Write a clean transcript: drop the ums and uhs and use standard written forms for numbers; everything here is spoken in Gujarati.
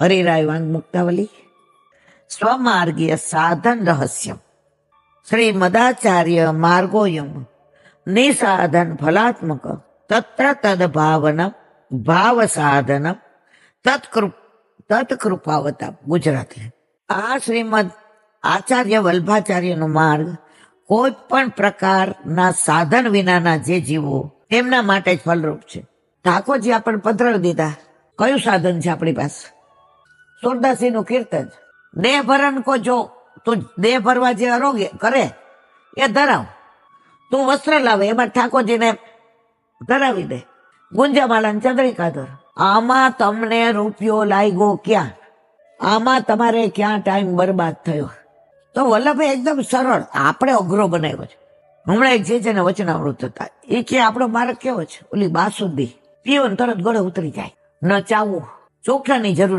હરિરાય વાંગ મુક્તાવલી સ્વમાર્ગીય સાધન રહસ્યમ શ્રી મદાચાર્ય માર્ગોયમ નિસાધન ફલાત્મક તત્ર તદ ભાવનમ ભાવ સાધનમ તત્કૃપાવતા. ગુજરાતી. આ શ્રીમદ આચાર્ય વલ્ભાચાર્યનો માર્ગ કોઈ પણ પ્રકારના સાધન વિનાના જે જીવો તેમના માટે જ ફલરૂપ છે. ઠાકોરજી આપણને પધરાવી દીધા. કયું સાધન છે આપણી પાસે? સુરદાસી નું કીર્તન. દેહ ભરન કો જો તું દેહ ભરવા જે આરોગ્ય કરે એ ધરાવ. તું વસ્ત્ર લાવે એમાં ઠાકોરજીને ધરાવી દે. ગુંજામાલા ચંદ્રિકા ધર. આમાં તમને રૂપિયો લાગ્યો ક્યાં? આમાં તમારે ક્યાં ટાઈમ બરબાદ થયો? તો વલ્લભે એકદમ સરળ, આપણે અઘરો બનાવ્યો છે. હમણાં એક જે ને વચનામૃત હતા એ કે આપણો માર્ગ કેવો છે? ઓલી બાસુંદી પીવો ને તરત ગળે ઉતરી જાય. ન ચાવવું, ચોખાની જરૂર